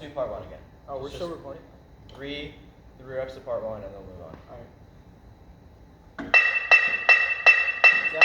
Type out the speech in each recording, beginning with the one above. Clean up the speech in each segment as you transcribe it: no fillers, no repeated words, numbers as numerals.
do part 1 again. Oh, we're still recording? 3 reps of part 1 and then we'll move on. Alright. Yeah.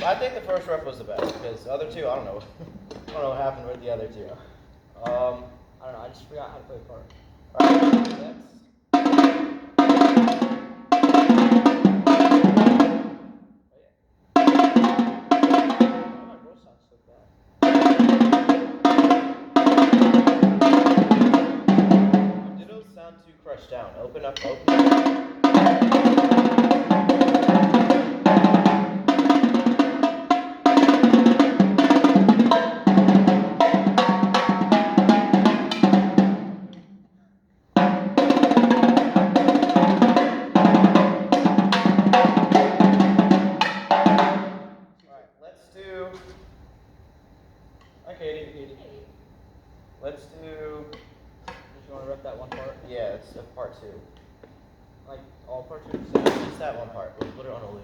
I think the first rep was the best because the other two, I don't know. I don't know what happened with the other two. I don't know, I just forgot how to play the part. Alright, dittos sound too crushed down. Open up, open up. Let's do. Just want to rep that one part? Yeah, it's part 2. Like all part 2? Just that one part. We'll put it on a loop.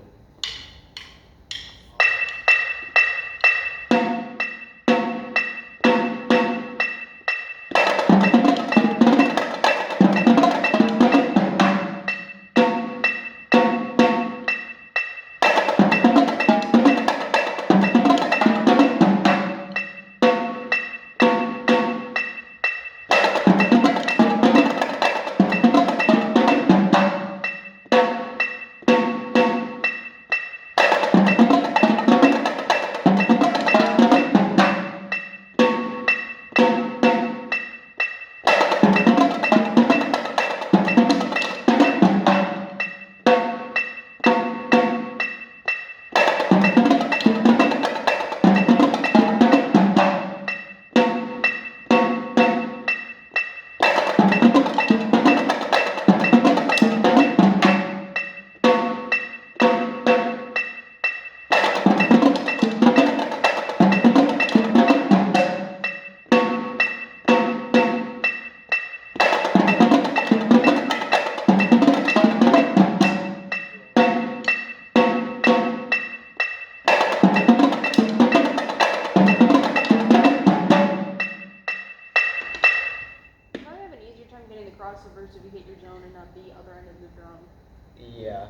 crossovers if you hit your zone and not the other end of the drum. Yeah.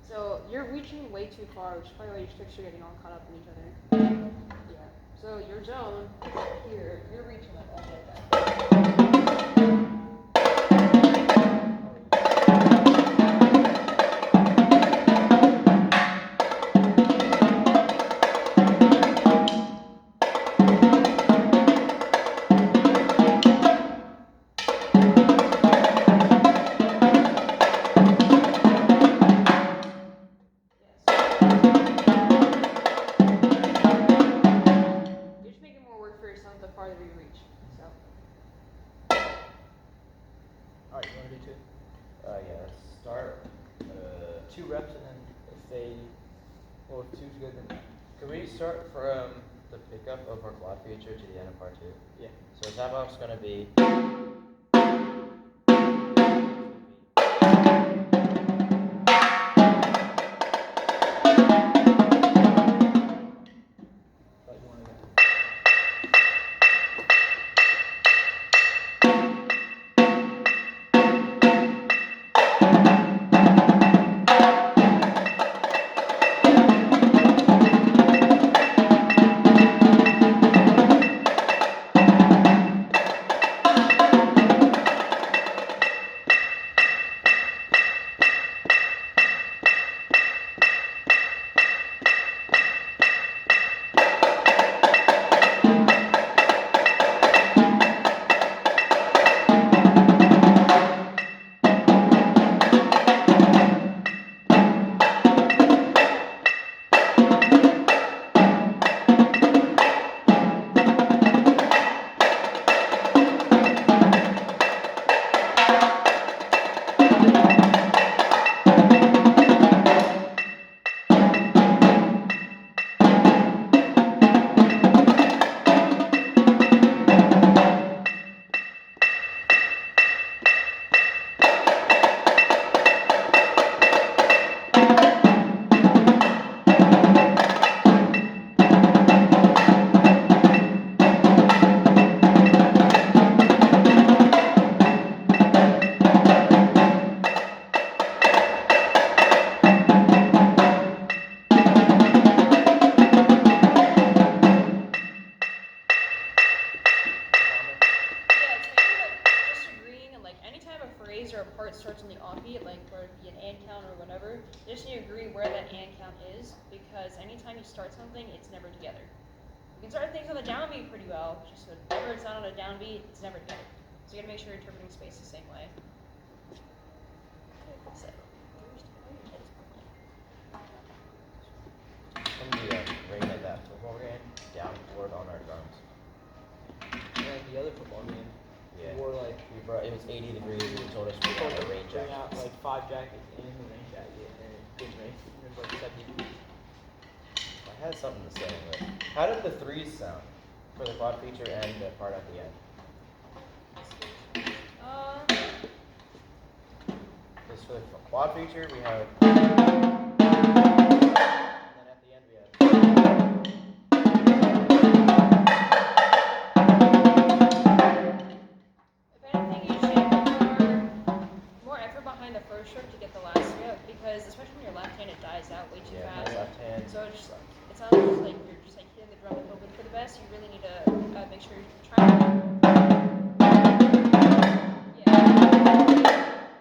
So you're reaching way too far, which is probably why your sticks are getting all caught up in each other. Yeah. So your zone farther you reach. So. Alright, you wanna do 2? Yeah, let's start. 2 reps, and then if they, well, if 2's good, then Could we start from the pickup of our quad feature to the end of part 2? yeah. So tap off's gonna be. But you wanna go. Or a part starts on the offbeat, like where it'd be an and count or whatever, you just need to agree where that and count is, because anytime you start something, it's never together. You can start things on the downbeat pretty well, just whenever it's not on a downbeat, it's never together. So you gotta make sure you're interpreting space the same way. From the rain of that football game, downboard on our drums. And then the other football game, Yeah. we wore like, It was 80 degrees and he told us we had a rain bring jacket. out like 5 jackets and the rain jacket, and it didn't rain. It was like 70 degrees. I had something to say, but how did the threes sound for the quad feature and the part at the end? Because for the quad feature we have, and then at the end we have. If anything, you should put more effort behind the first stroke to get the last stroke, because especially when you're left hand, it dies out way too Yeah, fast. my left hand. So it sounds just like you're just like hitting the drum and hoping for the best. You really need to make sure you're trying. Yeah.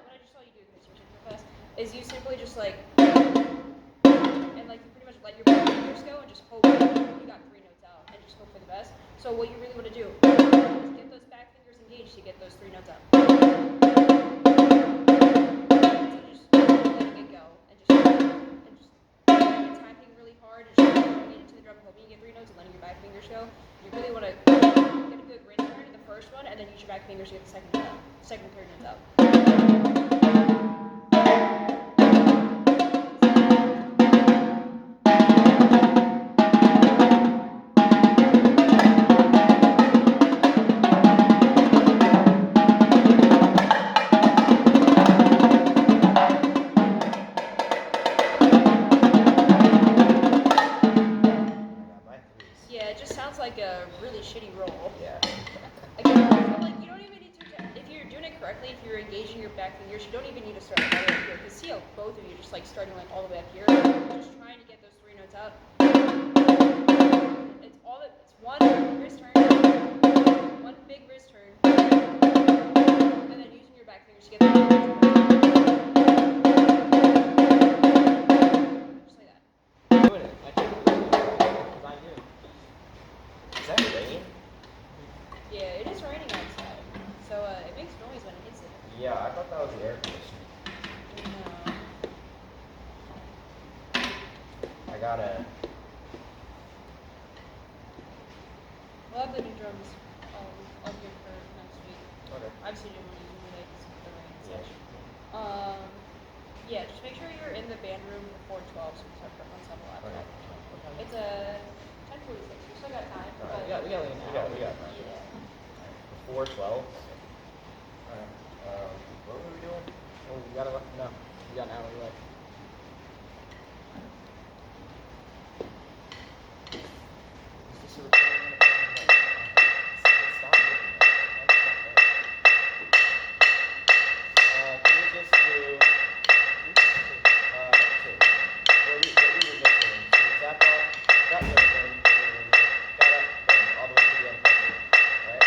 What I just saw you do, because you're super fast, is you simply just like and like you pretty much let your fingers go and just hope you got 3 notes out and just hope for the best. So what you really want to do is get those back fingers engaged to get those 3 notes out. So just letting it go and just tapping really hard and just throwing it into the drum, hoping you get 3 notes and letting your back fingers go. You really want to get a good wrist turn in the first one, and then use your back fingers to get the second and third notes out. Yeah, it just sounds like a really shitty roll. Yeah. Again, like you don't even need to. If you're doing it correctly, if you're engaging your back fingers, you don't even need to start all the way up here. Because see how both of you just like starting like all the way up here, just trying to get those 3 notes out. It's one wrist turn, one big wrist turn, and then using your back fingers to get the 3 notes out. Just like that. Doing it. I took it because I knew. Is that raining? Yeah, it is raining outside, so it makes noise when it hits it. Yeah, I thought that was the air conditioning. No. I gotta. Love the new drums. I'll give for next week. Okay. Obviously, you didn't want to use them today because of the rain and Yeah. such. Yeah, just make sure you're in the band room before 12 so we can start putting on some laptop. Okay. It's a 10:46. We still got time. All right. But We got like an hour. We got time. yeah. Before 12? Alright. What were we doing? Oh, we got an hour left. Is this a recording? Stop looking at it. Can we just do two? What we were just doing. So we tap on, got rid of them, got up, boom, all the way to the end. Right?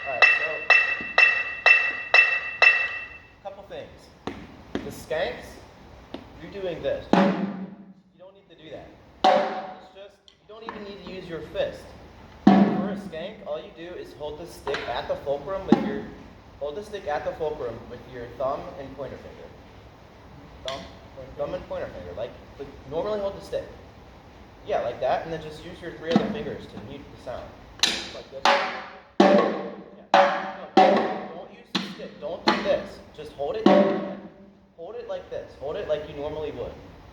Alright, so couple things. The skanks, you're doing this. You don't need to do that. It's just, you don't even need to use your fist. For a skank, all you do is hold the stick at the fulcrum with your thumb and pointer finger. Thumb and pointer finger. Like normally hold the stick. Yeah, like that, and then just use your three other fingers to mute the sound. Like this. Yeah. No, don't use the stick. Don't do this. Just hold it. Hold it like this. Hold it like you normally would.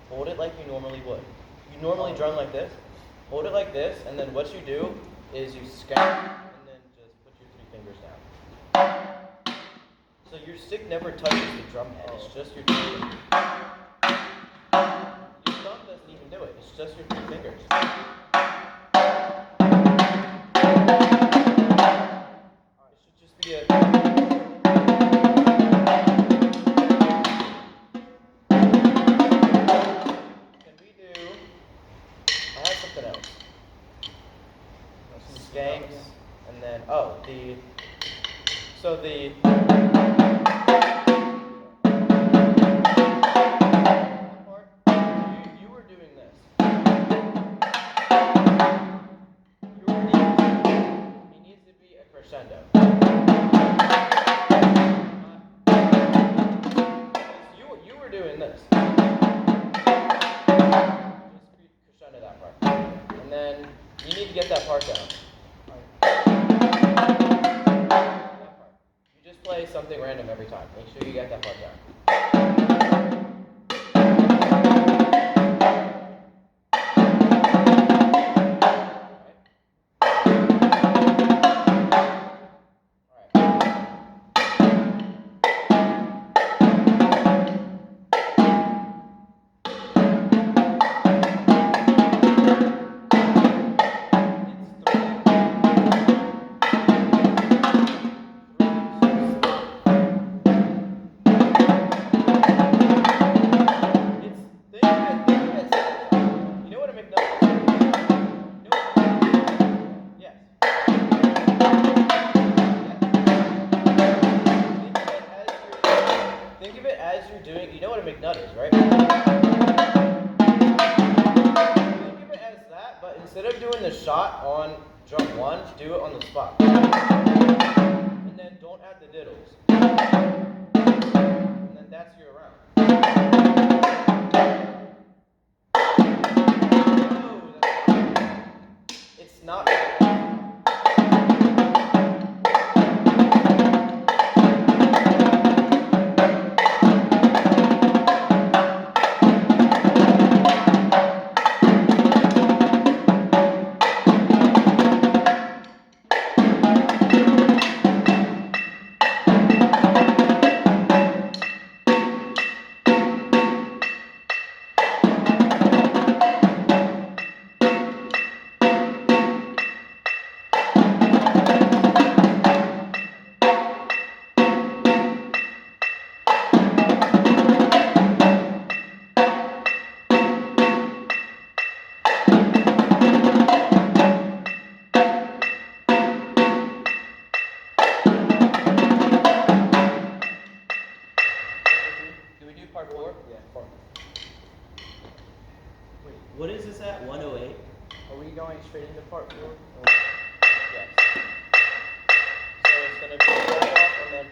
Hold it like you normally would. You normally drum like this. Hold it like this, and then what you do is you skank, and then just put your three fingers down. So your stick never touches the drum head. It's just your three fingers. Your thumb doesn't even do it. It's just your three fingers. It should just be a... Can we do... I have something else. Skanks, and then... Oh, the... So the... part, you were doing this. It needs to be a crescendo. You were doing this. Just crescendo that part. And then you need to get that part down. That part. You just play something random every time. Make sure you get that part down. Think of it as you're doing, you know what a McNutt is, right? Think of it as that, but instead of doing the shot on drum one, do it on the spot. And then don't add the diddles. And then that's your round. No, it's not. Part 4? Yeah, 4. Wait, What is this at? 108? are we going straight into part 4? Yes. So it's going to be right off and then.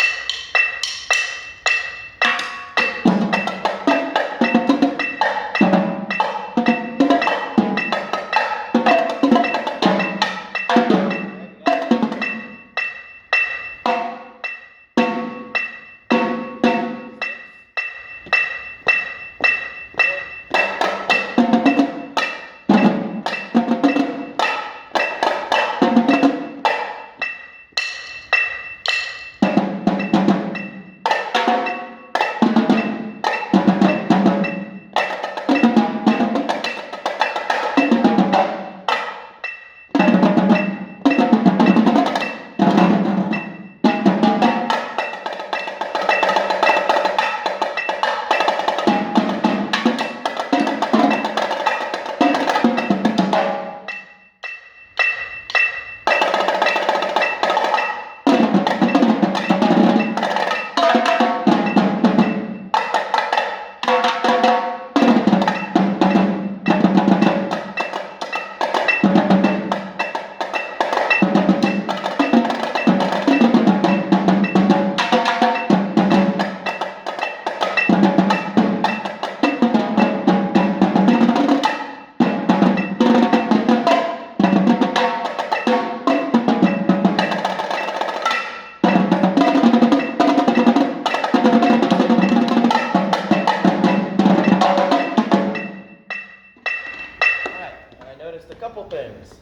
A couple things.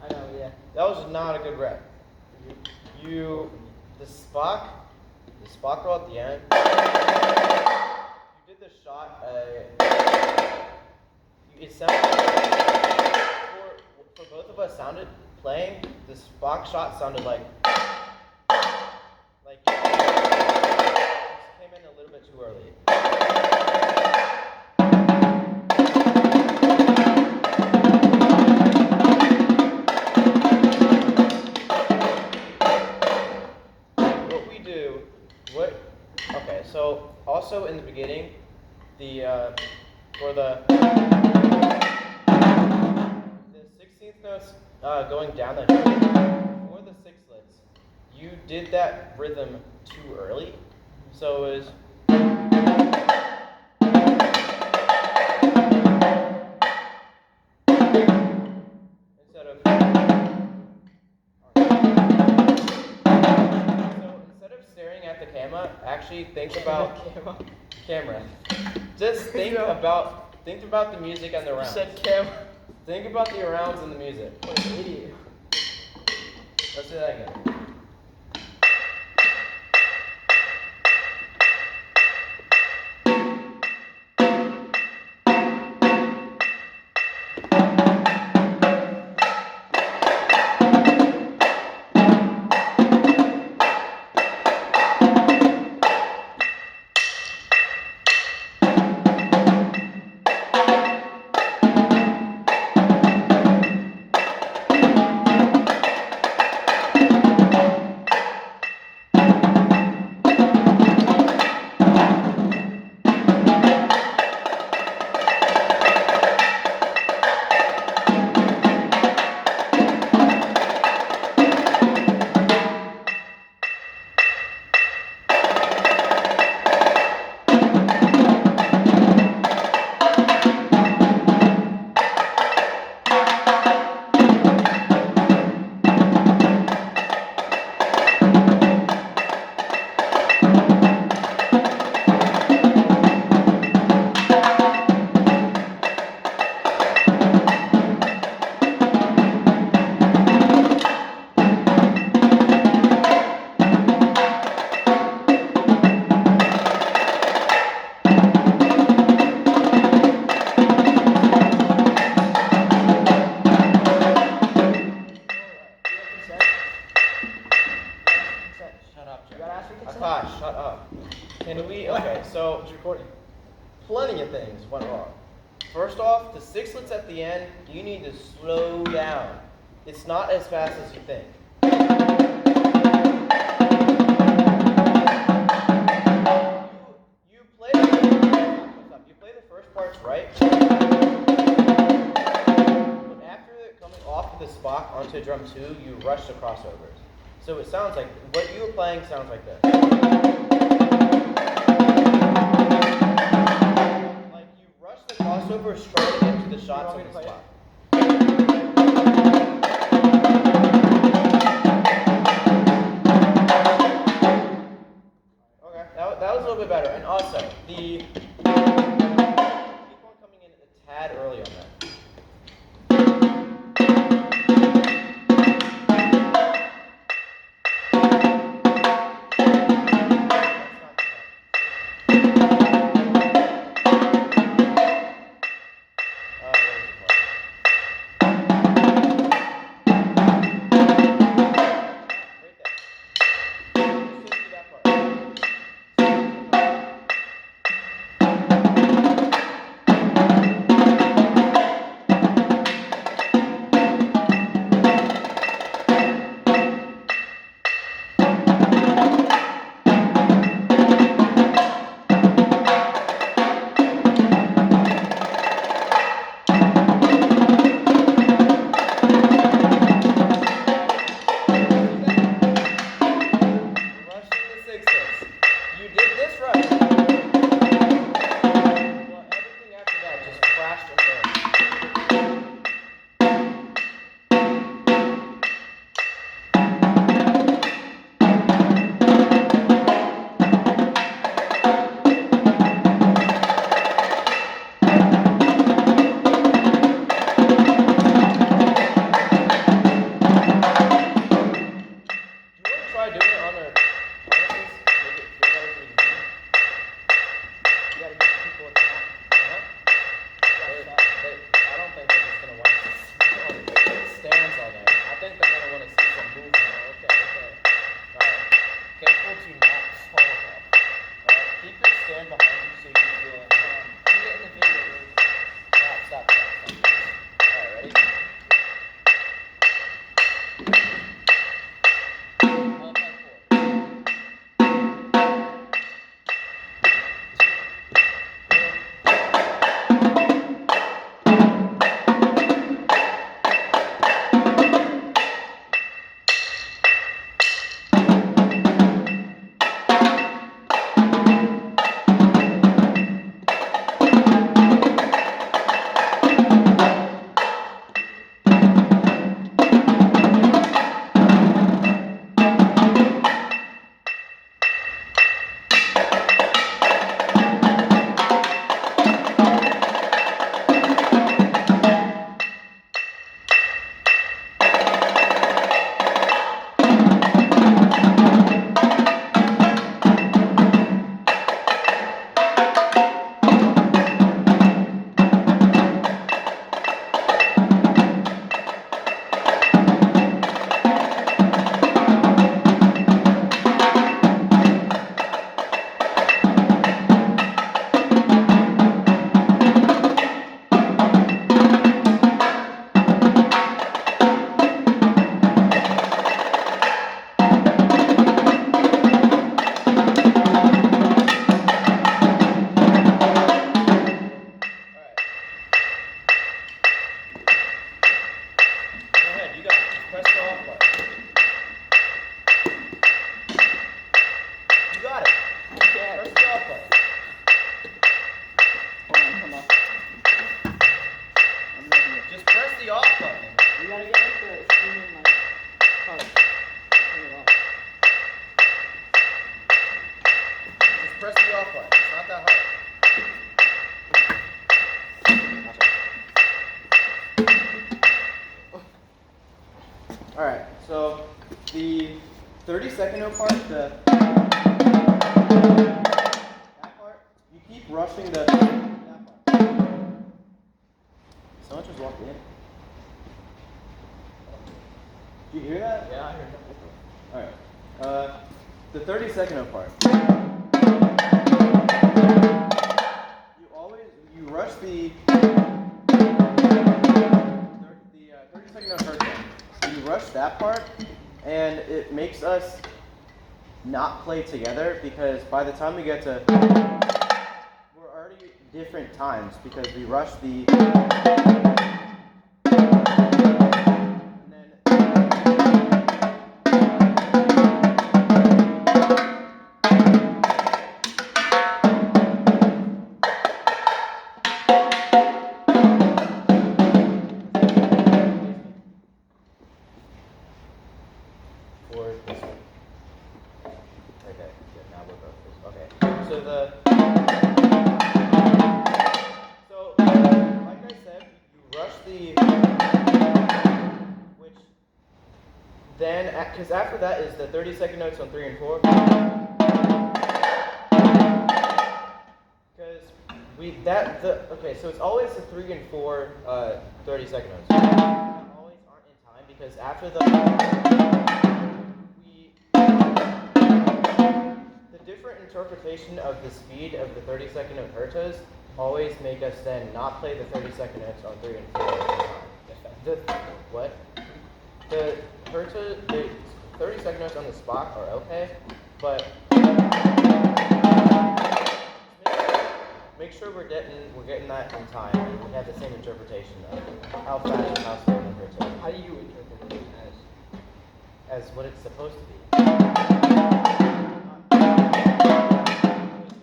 I know, yeah. That was not a good rep. The Spock roll at the end. You did the shot. It sounded for both of us playing. The Spock shot sounded like it came in a little bit too early. So also in the beginning, for the 16th notes going down the for the sixlets, you did that rhythm too early. So it was instead of staring at the camera, actually think about camera. Just think about the music and the rounds. You said camera. Think about the rounds and the music. What an idiot. Let's do that again. up, You Jack. gotta ask for consent. Akash, shut up. Can we? Okay, so It's recording. plenty of things went wrong. First off, the sixlets at the end, you need to slow down. It's not as fast as you think. You play the first parts right, but after coming off of the Spock onto drum 2, you rush the crossovers. So it sounds like what you were playing sounds like this. Like you rush the crossover straight into the shots of the Spock. Okay, that was a little bit better. And also, keep on coming in a tad early on that. Alright, so the 32nd note part, that part, you keep rushing that part. Someone just walked in. Did you hear that? Yeah, I heard that. Alright. the 32nd note part. You rush the 32nd note first one. You rush that part, and it makes us not play together because by the time we get to, we're already different times because we rush the. Or this one. Okay, yeah, now we're both this. Okay, so like I said, you rush the, which then, because after that is the 32nd notes on 3 and 4. Because okay, so it's always the 3 and 4 32nd notes. Always aren't in time because after the different interpretation of the speed of the 32nd note hertas always make us then not play the 32nd notes on 3 and 4. What? The herta, the 32nd notes on the spot are okay, but make sure we're getting that in time and we have the same interpretation of how fast and how slow the herta is. How do you interpret it As what it's supposed to be.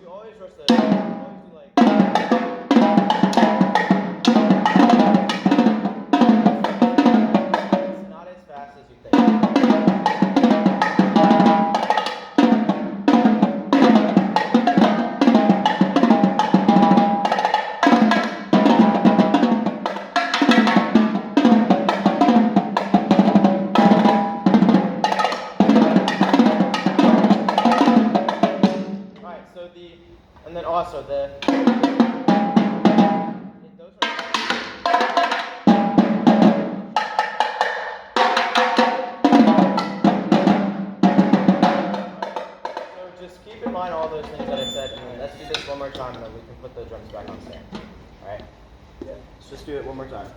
You always rush the. You always do like. It's not as fast as you think. And then also the. Those are. So just keep in mind all those things that I said, and then let's do this one more time, and then we can put the drums back on stand. All right? Yeah. Let's just do it one more time.